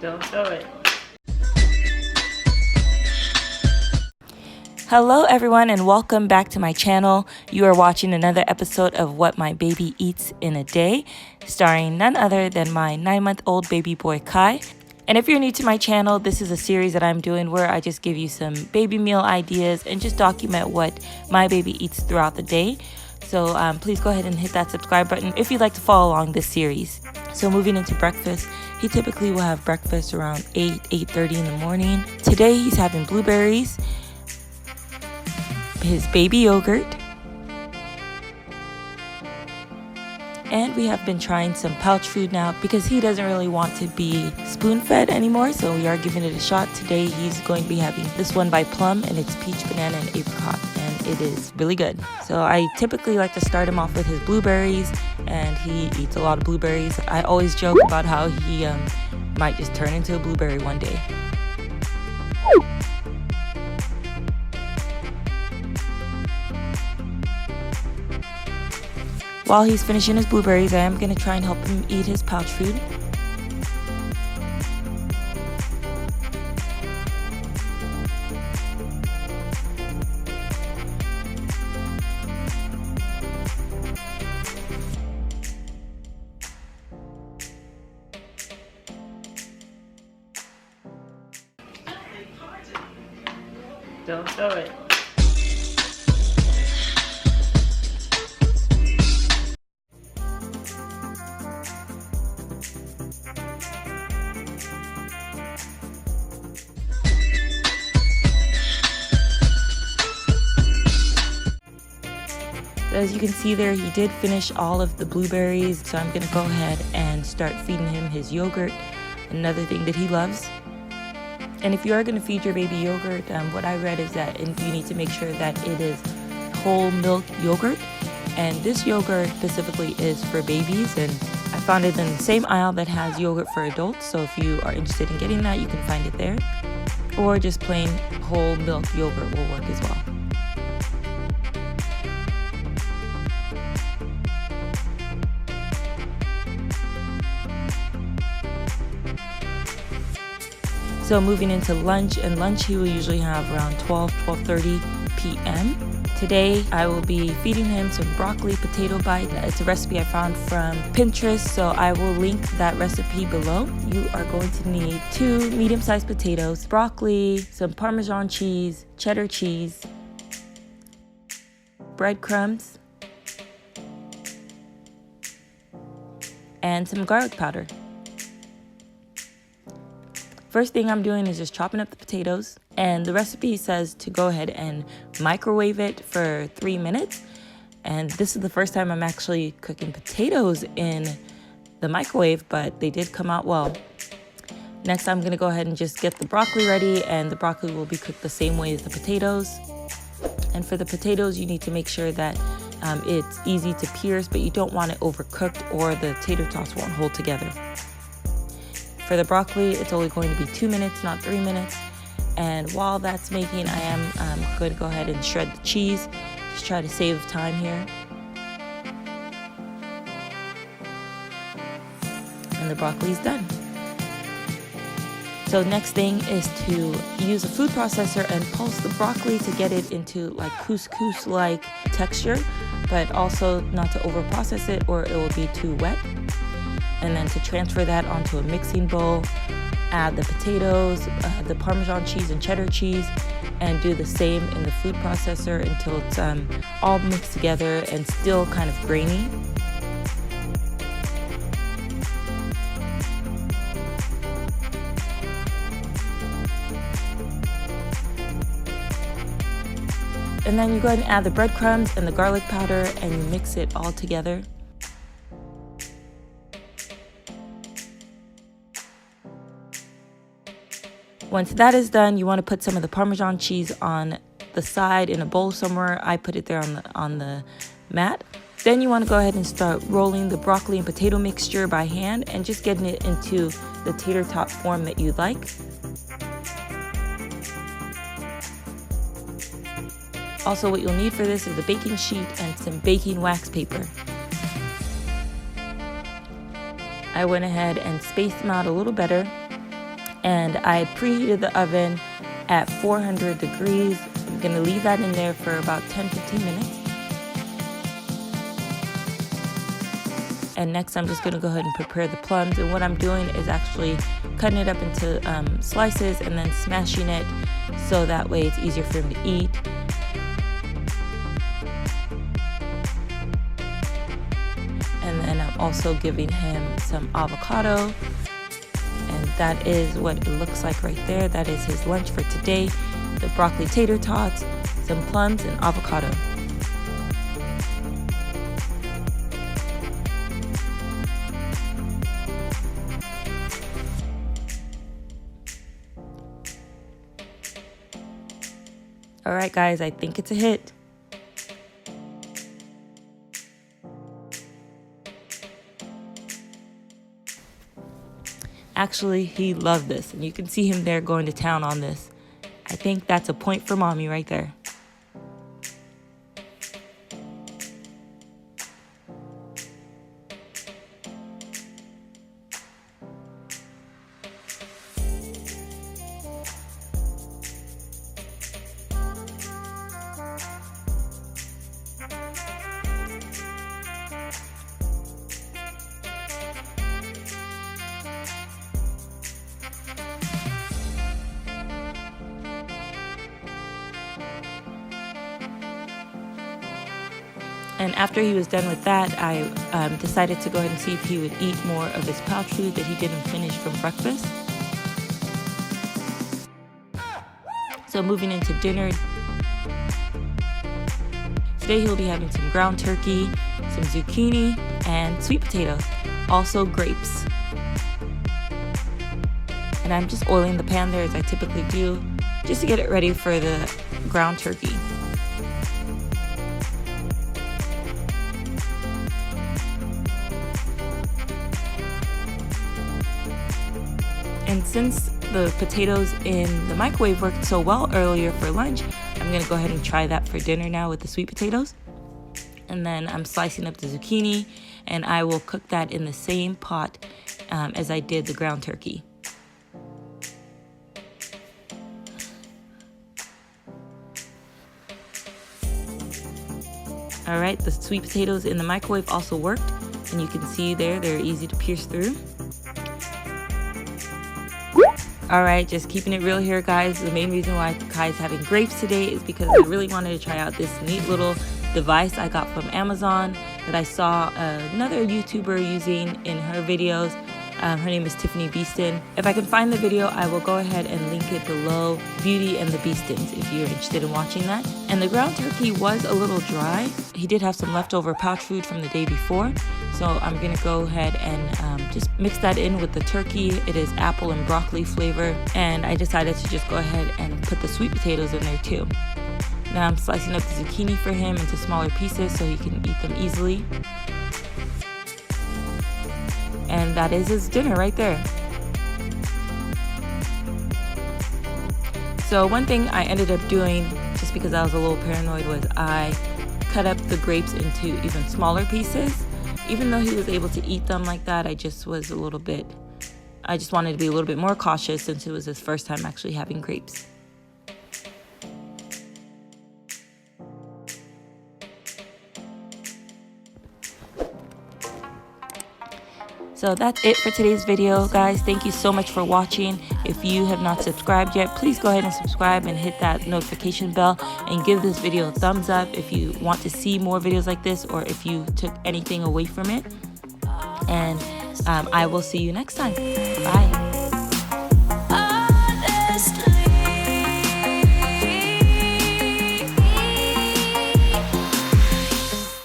Don't throw it. Hello everyone and welcome back to my channel. You are watching another episode of What My Baby Eats in a Day, starring none other than my 9-month-old baby boy Kai. And if you're new to my channel, this is a series that I'm doing where I just give you some baby meal ideas and just document what my baby eats throughout the day. So please go ahead and hit that subscribe button if you'd like to follow along this series. So moving into breakfast, he typically will have breakfast around 8:30 in the morning. Today he's having blueberries, his baby yogurt, and we have been trying some pouch food now because he doesn't really want to be spoon-fed anymore, so we are giving it a shot. Today he's going to be having this one by Plum, and it's peach, banana, and apricot, and it is really good. So I typically like to start him off with his blueberries, and he eats a lot of blueberries. I always joke about how he might just turn into a blueberry one day. While he's finishing his blueberries, I am going to try and help him eat his pouch food. Don't throw it. As you can see there, he did finish all of the blueberries, so I'm going to go ahead and start feeding him his yogurt, another thing that he loves. And if you are going to feed your baby yogurt, what I read is that you need to make sure that it is whole milk yogurt, and this yogurt specifically is for babies, and I found it in the same aisle that has yogurt for adults, so if you are interested in getting that, you can find it there, or just plain whole milk yogurt will work as well. So moving into lunch, and lunch he will usually have around 12:30 p.m. Today I will be feeding him some broccoli potato bite. It's a recipe I found from Pinterest, so I will link that recipe below. You are going to need 2 medium-sized potatoes, broccoli, some Parmesan cheese, cheddar cheese, breadcrumbs, and some garlic powder. First thing I'm doing is just chopping up the potatoes, and the recipe says to go ahead and microwave it for 3 minutes. And this is the first time I'm actually cooking potatoes in the microwave, but they did come out well. Next, I'm gonna go ahead and just get the broccoli ready, and the broccoli will be cooked the same way as the potatoes. And for the potatoes, you need to make sure that it's easy to pierce, but you don't want it overcooked or the tater tots won't hold together. For the broccoli, it's only going to be 2 minutes, not 3 minutes. And while that's making, I am going to go ahead and shred the cheese. Just try to save time here. And the broccoli is done. So next thing is to use a food processor and pulse the broccoli to get it into like couscous-like texture, but also not to over-process it or it will be too wet. And then to transfer that onto a mixing bowl, add the potatoes, the Parmesan cheese and cheddar cheese, and do the same in the food processor until it's all mixed together and still kind of grainy. And then you go ahead and add the breadcrumbs and the garlic powder, and you mix it all together. Once that is done, you want to put some of the Parmesan cheese on the side in a bowl somewhere. I put it there on the mat. Then you want to go ahead and start rolling the broccoli and potato mixture by hand and just getting it into the tater tot form that you like. Also, what you'll need for this is a baking sheet and some baking wax paper. I went ahead and spaced them out a little better. And I preheated the oven at 400 degrees. I'm gonna leave that in there for about 10-15 minutes. And next I'm just gonna go ahead and prepare the plums. And what I'm doing is actually cutting it up into slices and then smashing it so that way it's easier for him to eat. And then I'm also giving him some avocado. And that is what it looks like right there. That is his lunch for today. The broccoli tater tots, some plums, and avocado. All right, guys, I think it's a hit. Actually, he loved this, and you can see him there going to town on this. I think that's a point for mommy right there. And after he was done with that, I decided to go ahead and see if he would eat more of his pouch food that he didn't finish from breakfast. So moving into dinner, today he'll be having some ground turkey, some zucchini, and sweet potatoes, also grapes. And I'm just oiling the pan there as I typically do, just to get it ready for the ground turkey. And since the potatoes in the microwave worked so well earlier for lunch, I'm gonna go ahead and try that for dinner now with the sweet potatoes. And then I'm slicing up the zucchini, and I will cook that in the same pot as I did the ground turkey. All right, the sweet potatoes in the microwave also worked, and you can see there, they're easy to pierce through. All right, just keeping it real here, guys. The main reason why Kai's having grapes today is because I really wanted to try out this neat little device I got from Amazon that I saw another YouTuber using in her videos. Her name is Tiffany Beeston. If I can find the video, I will go ahead and link it below, Beauty and the Beestons, if you're interested in watching that. And the ground turkey was a little dry. He did have some leftover pouch food from the day before. So I'm gonna go ahead and just mix that in with the turkey. It is apple and broccoli flavor. And I decided to just go ahead and put the sweet potatoes in there too. Now I'm slicing up the zucchini for him into smaller pieces so he can eat them easily. And that is his dinner right there. So one thing I ended up doing, just because I was a little paranoid, was I cut up the grapes into even smaller pieces. Even though he was able to eat them like that, I just wanted to be a little bit more cautious since it was his first time actually having grapes. So that's it for today's video, guys. Thank you so much for watching. If you have not subscribed yet, please go ahead and subscribe and hit that notification bell and give this video a thumbs up if you want to see more videos like this or if you took anything away from it. And I will see you next time. Bye.